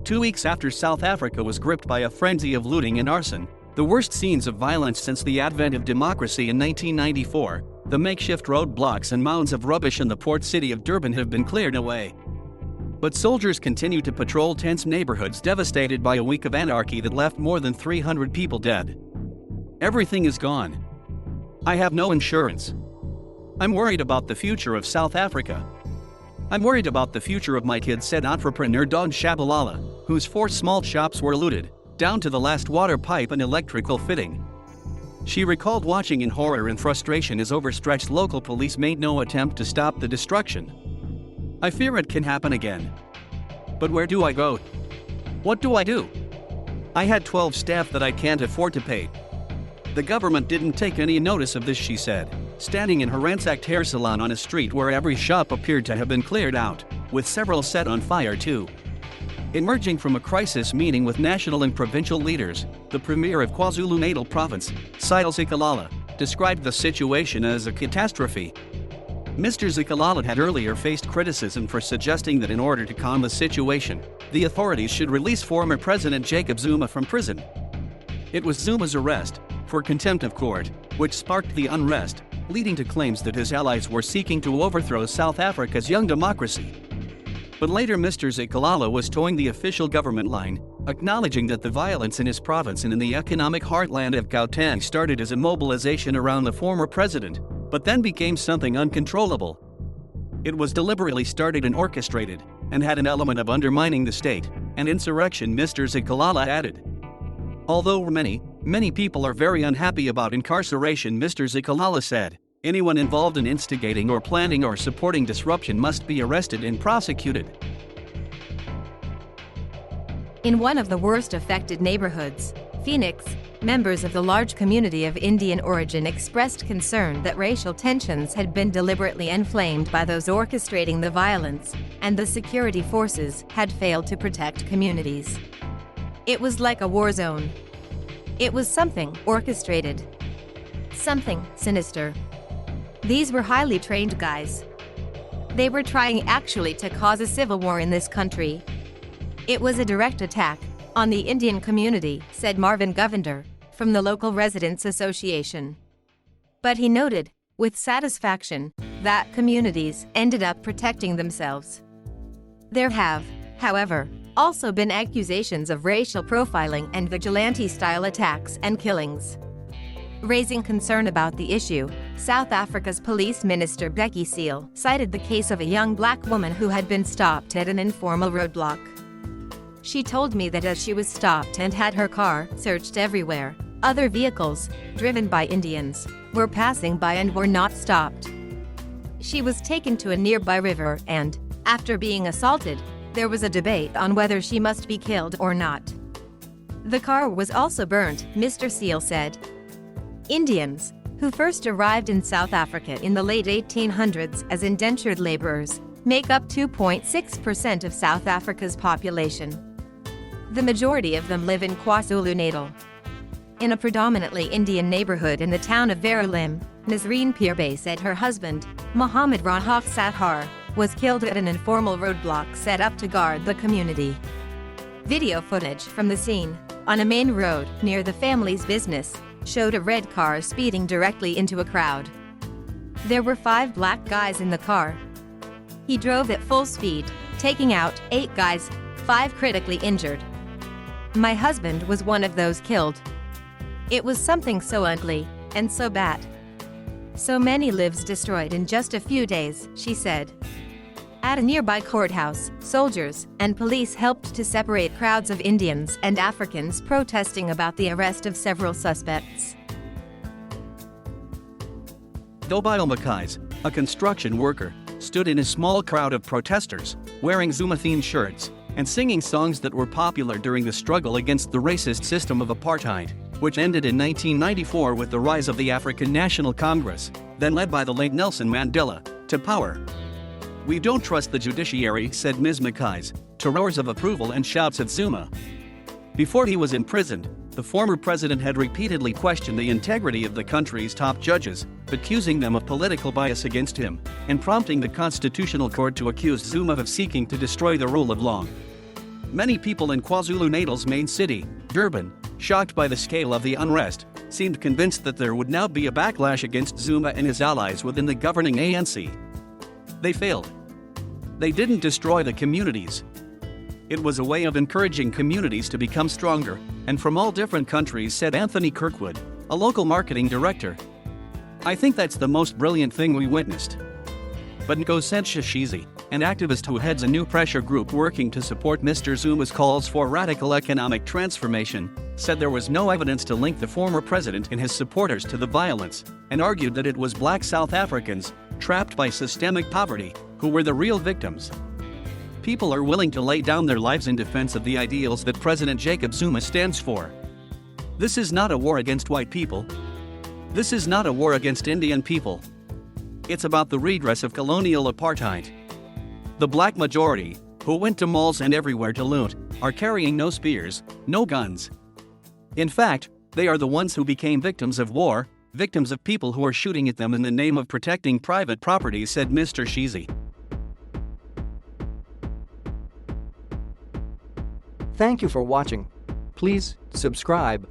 2 weeks after South Africa was gripped by a frenzy of looting and arson, the worst scenes of violence since the advent of democracy in 1994, the makeshift roadblocks and mounds of rubbish in the port city of Durban have been cleared away. But soldiers continue to patrol tense neighborhoods devastated by a week of anarchy that left more than 300 people dead. Everything is gone. I have no insurance. I'm worried about the future of South Africa. I'm worried about the future of my kids, said entrepreneur Dawn Shabalala, whose 4 small shops were looted, down to the last water pipe and electrical fitting. She recalled watching in horror and frustration as overstretched local police made no attempt to stop the destruction. I fear it can happen again. But where do I go? What do I do? I had 12 staff that I can't afford to pay. The government didn't take any notice of this, she said, standing in her ransacked hair salon on a street where every shop appeared to have been cleared out, with several set on fire too. Emerging from a crisis meeting with national and provincial leaders, the premier of KwaZulu-Natal province, Dawn Shabalala, described the situation as a catastrophe. Mr. Shabalala had earlier faced criticism for suggesting that in order to calm the situation, the authorities should release former President Jacob Zuma from prison. It was Zuma's arrest, for contempt of court, which sparked the unrest, leading to claims that his allies were seeking to overthrow South Africa's young democracy. But later Mr. Shabalala was towing the official government line, acknowledging that the violence in his province and in the economic heartland of Gauteng started as a mobilization around the former president, but then became something uncontrollable. It was deliberately started and orchestrated, and had an element of undermining the state, and insurrection, Mr. Shabalala added. Although many people are very unhappy about incarceration, Mr. Shabalala said, anyone involved in instigating or planning or supporting disruption must be arrested and prosecuted. In one of the worst affected neighborhoods, Phoenix, members of the large community of Indian origin expressed concern that racial tensions had been deliberately inflamed by those orchestrating the violence, and the security forces had failed to protect communities. It was like a war zone. It was something orchestrated. Something sinister. These were highly trained guys. They were trying actually to cause a civil war in this country. It was a direct attack on the Indian community, said Marvin Govender, from the local Residents Association. But he noted, with satisfaction, that communities ended up protecting themselves. There have, however, also been accusations of racial profiling and vigilante-style attacks and killings. Raising concern about the issue, South Africa's police minister Becky Cele cited the case of a young black woman who had been stopped at an informal roadblock. She told me that as she was stopped and had her car searched everywhere, other vehicles, driven by Indians, were passing by and were not stopped. She was taken to a nearby river and, after being assaulted, there was a debate on whether she must be killed or not. The car was also burned, Mr. Cele said. Indians, who first arrived in South Africa in the late 1800s as indentured laborers, make up 2.6% of South Africa's population. The majority of them live in KwaZulu-Natal. In a predominantly Indian neighborhood in the town of Verulam, Nazreen Pirbay said her husband, Muhammad Rahaf Sathar, was killed at an informal roadblock set up to guard the community. Video footage from the scene, on a main road near the family's business, showed a red car speeding directly into a crowd. There were 5 black guys in the car. He drove at full speed, taking out 8 guys, 5 critically injured. My husband was one of those killed. It was something so ugly, and so bad. So many lives destroyed in just a few days, she said. At a nearby courthouse, soldiers and police helped to separate crowds of Indians and Africans protesting about the arrest of several suspects. Dobile Makais, a construction worker, stood in a small crowd of protesters, wearing Zuma-themed shirts, and singing songs that were popular during the struggle against the racist system of apartheid, which ended in 1994 with the rise of the African National Congress, then led by the late Nelson Mandela, to power. "We don't trust the judiciary," said Ms. Makais, to roars of approval and shouts at Zuma. Before he was imprisoned, the former president had repeatedly questioned the integrity of the country's top judges, accusing them of political bias against him, and prompting the Constitutional Court to accuse Zuma of seeking to destroy the rule of law. Many people in KwaZulu-Natal's main city, Durban, shocked by the scale of the unrest, seemed convinced that there would now be a backlash against Zuma and his allies within the governing ANC. They failed. They didn't destroy the communities. It was a way of encouraging communities to become stronger, and from all different countries, said Anthony Kirkwood, a local marketing director. I think that's the most brilliant thing we witnessed. But Nkosetsha Shizi, an activist who heads a new pressure group working to support Mr. Zuma's calls for radical economic transformation, said there was no evidence to link the former president and his supporters to the violence, and argued that it was black South Africans, trapped by systemic poverty, who were the real victims. People are willing to lay down their lives in defense of the ideals that President Jacob Zuma stands for. This is not a war against white people. This is not a war against Indian people. It's about the redress of colonial apartheid. The black majority, who went to malls and everywhere to loot, are carrying no spears, no guns. In fact, they are the ones who became victims of war, victims of people who are shooting at them in the name of protecting private property, said Mr. Shizi. Thank you for watching. Please subscribe.